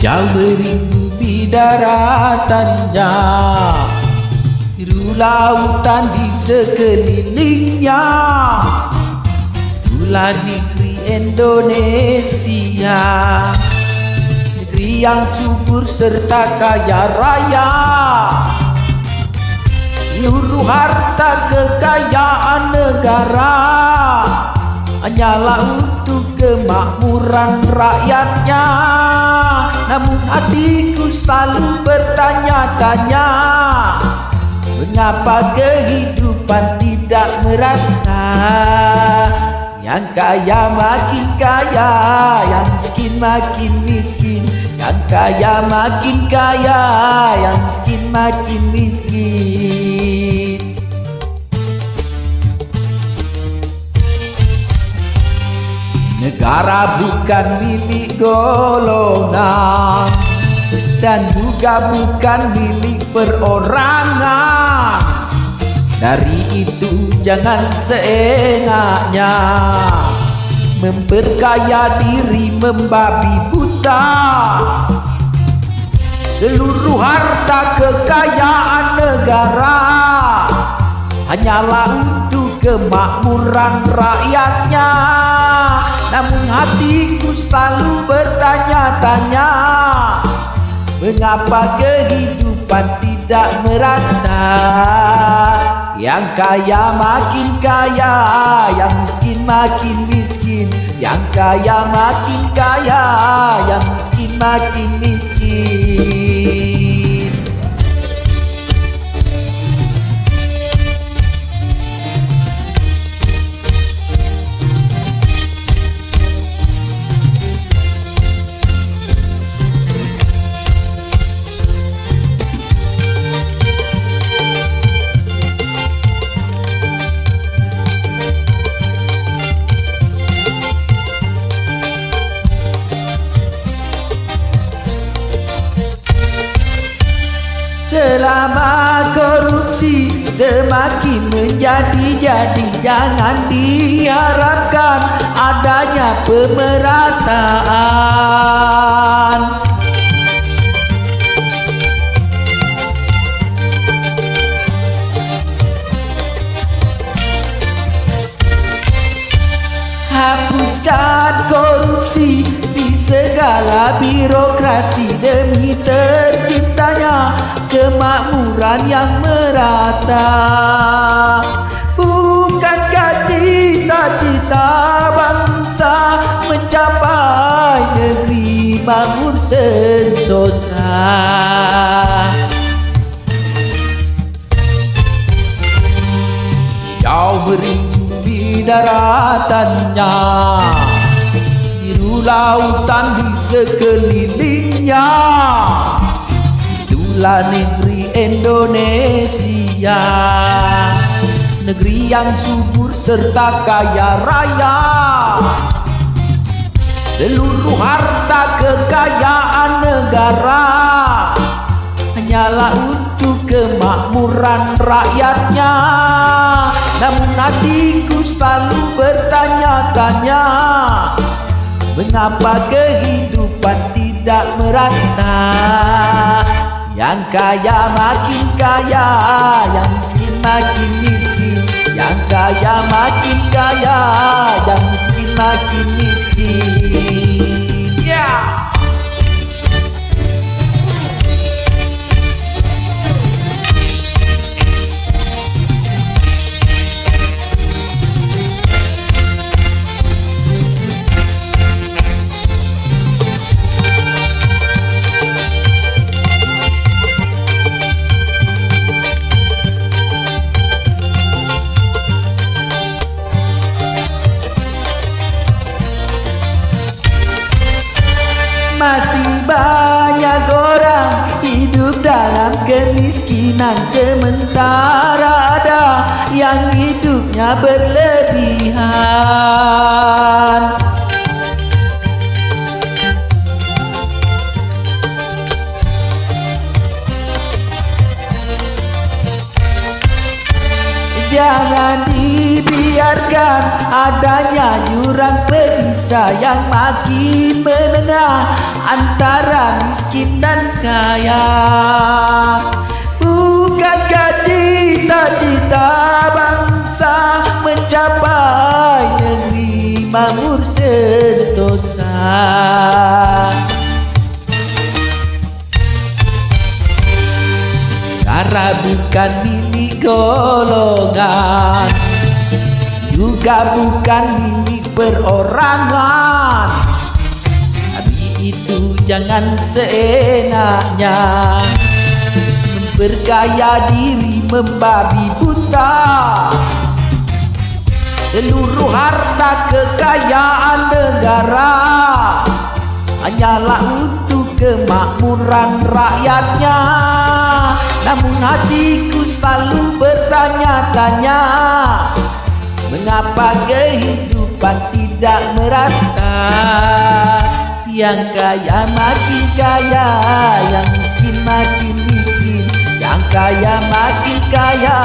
Jauh merindu di daratannya, biru lautan di sekelilingnya. Itulah negeri Indonesia, negeri yang subur serta kaya raya. Seluruh harta kekayaan negara hanyalah untuk kemakmuran rakyatnya. Namun hatiku selalu bertanya-tanya, mengapa kehidupan tidak merata? Yang kaya makin kaya, yang miskin makin miskin. Yang kaya makin kaya, yang miskin makin miskin. Negara bukan milik golongan, dan juga bukan milik perorangan. Dari itu jangan seenaknya memperkaya diri membabi buta. Seluruh harta kekayaan negara hanyalah untuk kemakmuran rakyatnya. Namun hatiku selalu bertanya-tanya, mengapa kehidupan tidak merata? Yang kaya makin kaya, yang miskin makin miskin. Yang kaya makin kaya, yang miskin makin miskin. Selama korupsi semakin menjadi-jadi, jangan diharapkan adanya pemerataan. Hapuskan korupsi di segala birokrasi demi terciptanya kemakmuran yang merata. Bukankah cita-cita bangsa mencapai negeri makmur sentosa? Jauh merindu di daratannya, biru lautan di sekelilingnya. Itulah negeri Indonesia, negeri yang subur serta kaya raya. Seluruh harta kekayaan negara hanyalah untuk kemakmuran rakyatnya. Namun hatiku selalu bertanya-tanya, mengapa kehidupan tidak merata? Yang kaya makin kaya, yang miskin makin miskin. Yang kaya makin kaya, yang miskin makin miskin. Yeah. Masih banyak orang hidup dalam kemiskinan, sementara ada yang hidupnya berlebihan. Jangan dibiarkan adanya jurang pemisah dosa yang makin menengah antara miskin dan kaya. Bukankah cita-cita bangsa mencapai negeri makmur sentosa? Negara bukan milik golongan, juga bukan milik perorangan. Tapi itu jangan seenaknya memperkaya diri membabi buta. Seluruh harta kekayaan negara hanyalah untuk kemakmuran rakyatnya. Namun hatiku selalu bertanya-tanya, mengapa kehidupan tidak merata? Yang kaya makin kaya, yang miskin makin miskin. Yang kaya makin kaya,